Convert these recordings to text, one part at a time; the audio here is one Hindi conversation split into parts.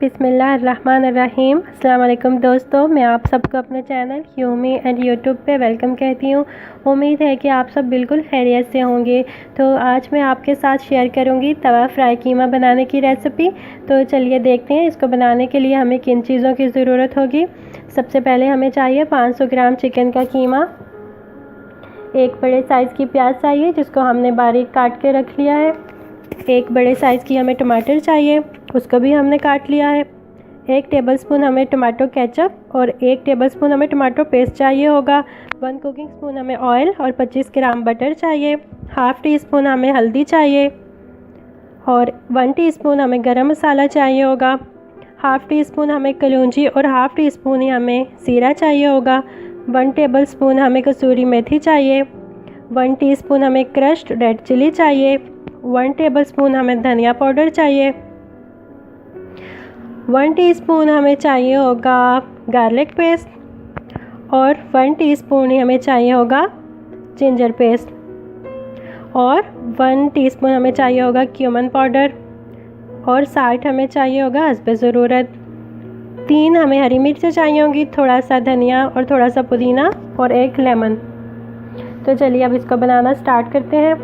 बिस्मिल्लाहिर्रहमानिर्रहीम। अस्सलाम वालेकुम दोस्तों, मैं आप सबको अपने चैनल ह्यूमी एंड यूट्यूब पे वेलकम कहती हूँ। उम्मीद है कि आप सब बिल्कुल खैरियत से होंगे। तो आज मैं आपके साथ शेयर करूँगी तवा फ्राई कीमा बनाने की रेसिपी। तो चलिए देखते हैं इसको बनाने के लिए हमें किन चीज़ों की ज़रूरत होगी। सबसे पहले हमें चाहिए 500 ग्राम चिकन का कीमा, एक बड़े साइज़ की प्याज चाहिए जिसको हमने बारीक काट के रख लिया है, एक बड़े साइज़ की हमें टमाटर चाहिए, उसको भी हमने काट लिया है, 1 टेबलस्पून हमें टमाटो केचप और 1 टेबलस्पून हमें टमाटो पेस्ट चाहिए होगा, 1 कुकिंग स्पून हमें ऑयल और 25 ग्राम बटर चाहिए, हाफ़ टी स्पून हमें हल्दी चाहिए और 1 टीस्पून हमें गरम मसाला चाहिए होगा, हाफ़ टी स्पून हमें कलौंजी और हाफ़ टी स्पून ही हमें ज़ीरा चाहिए होगा, 1 टेबलस्पून हमें कसूरी मेथी चाहिए, 1 टीस्पून हमें क्रश्ड रेड चिली चाहिए, 1 टेबलस्पून हमें धनिया पाउडर चाहिए, 1 टीस्पून हमें चाहिए होगा गार्लिक पेस्ट और 1 टीस्पून ही हमें चाहिए होगा जिंजर पेस्ट और 1 टीस्पून हमें चाहिए होगा क्यूमन पाउडर और 60 हमें चाहिए होगा हस्बे ज़रूरत। 3 हमें हरी मिर्चें चाहिए होंगी, थोड़ा सा धनिया और थोड़ा सा पुदीना और 1 लेमन। तो चलिए अब इसको बनाना स्टार्ट करते हैं।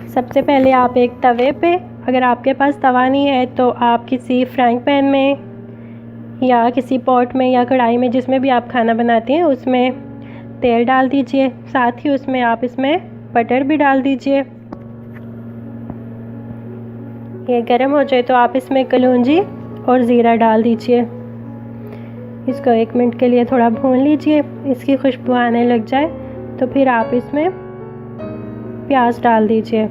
सबसे पहले आप एक तवे पे, अगर आपके पास तवा नहीं है तो आप किसी फ्राइंग पैन में या किसी पॉट में या कढ़ाई में, जिसमें भी आप खाना बनाते हैं, उसमें तेल डाल दीजिए। साथ ही उसमें आप इसमें बटर भी डाल दीजिए। ये गर्म हो जाए तो आप इसमें कलौंजी और ज़ीरा डाल दीजिए। इसको 1 मिनट के लिए थोड़ा भून लीजिए। इसकी खुशबू आने लग जाए तो फिर आप इसमें प्याज डाल दीजिए।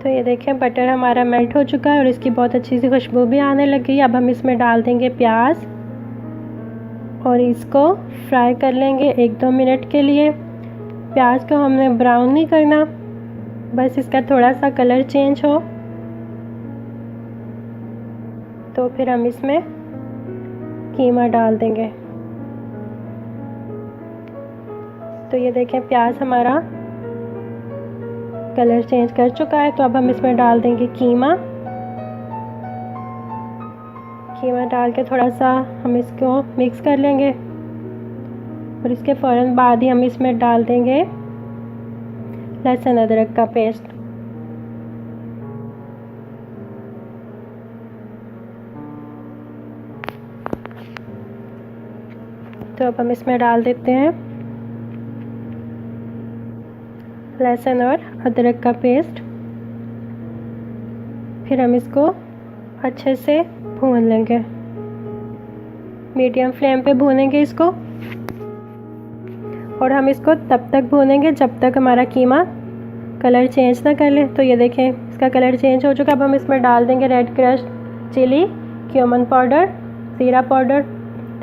तो ये देखें बटर हमारा मेल्ट हो चुका है और इसकी बहुत अच्छी सी खुशबू भी आने लग गई। अब हम इसमें डाल देंगे प्याज और इसको फ्राई कर लेंगे 1-2 मिनट के लिए। प्याज को हमने ब्राउन नहीं करना, बस इसका थोड़ा सा कलर चेंज हो तो फिर हम इसमें कीमा डाल देंगे। तो ये देखें प्याज हमारा कलर चेंज कर चुका है। तो अब हम इसमें डाल देंगे कीमा डाल के थोड़ा सा हम इसको मिक्स कर लेंगे और इसके फ़ौरन बाद ही हम इसमें डाल देंगे लहसुन अदरक का पेस्ट। तो अब हम इसमें डाल देते हैं लहसुन और अदरक का पेस्ट। फिर हम इसको अच्छे से भून लेंगे, मीडियम फ्लेम पे भूनेंगे इसको और हम इसको तब तक भूनेंगे जब तक हमारा कीमा कलर चेंज ना कर ले। तो ये देखें इसका कलर चेंज हो चुका। अब हम इसमें डाल देंगे red crushed chilli, cumin powder, ज़ीरा पाउडर,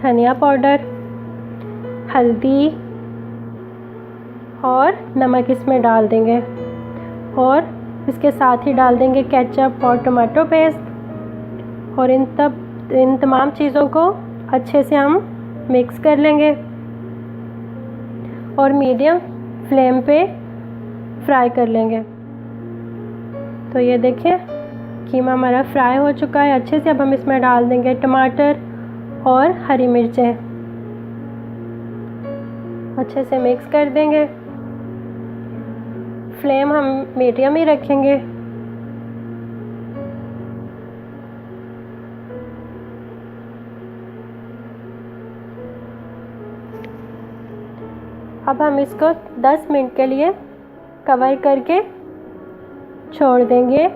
धनिया पाउडर, हल्दी और नमक इसमें डाल देंगे और इसके साथ ही डाल देंगे केचप और टमाटो पेस्ट और इन तमाम चीज़ों को अच्छे से हम मिक्स कर लेंगे और मीडियम फ्लेम पे फ्राई कर लेंगे। तो ये देखें कीमा हमारा फ्राई हो चुका है अच्छे से। अब हम इसमें डाल देंगे टमाटर और हरी मिर्चें, अच्छे से मिक्स कर देंगे। फ्लेम हम मीडियम ही रखेंगे। अब हम इसको 10 मिनट के लिए कवर करके छोड़ देंगे।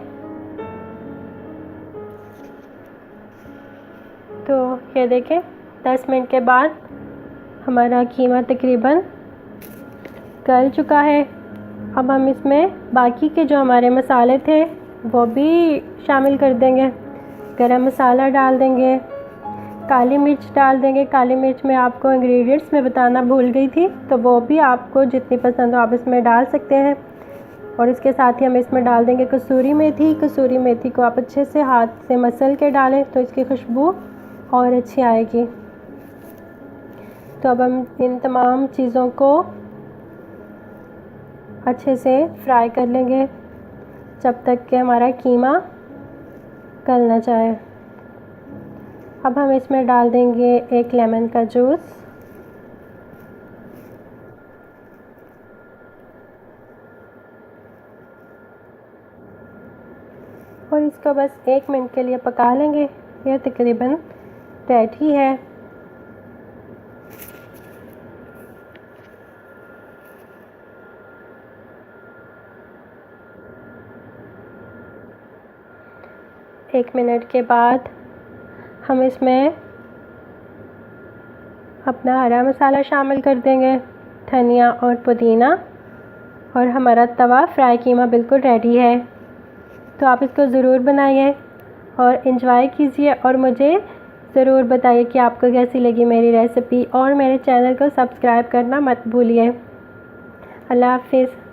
तो ये देखें 10 मिनट के बाद हमारा कीमा तकरीबन गल चुका है। अब हम इसमें बाकी के जो हमारे मसाले थे वो भी शामिल कर देंगे। गरम मसाला डाल देंगे, काली मिर्च डाल देंगे। काली मिर्च में आपको इंग्रेडिएंट्स में बताना भूल गई थी, तो वो भी आपको जितनी पसंद हो आप इसमें डाल सकते हैं। और इसके साथ ही हम इसमें डाल देंगे कसूरी मेथी। कसूरी मेथी को आप अच्छे से हाथ से मसल के डालें तो इसकी खुशबू और अच्छी आएगी। तो अब हम इन तमाम चीज़ों को अच्छे से फ्राई कर लेंगे जब तक कि हमारा कीमा गल ना जाए। अब हम इसमें डाल देंगे 1 लेमन का जूस। और इसको बस 1 मिनट के लिए पका लेंगे। यह तकरीबन रेडी है। एक मिनट के बाद हम इसमें अपना हरा मसाला शामिल कर देंगे, धनिया और पुदीना, और हमारा तवा फ्राई कीमा बिल्कुल रेडी है। तो आप इसको ज़रूर बनाइए और इंजॉय कीजिए और मुझे ज़रूर बताइए कि आपको कैसी लगी मेरी रेसिपी, और मेरे चैनल को सब्सक्राइब करना मत भूलिए। अल्लाह हाफ़िज़।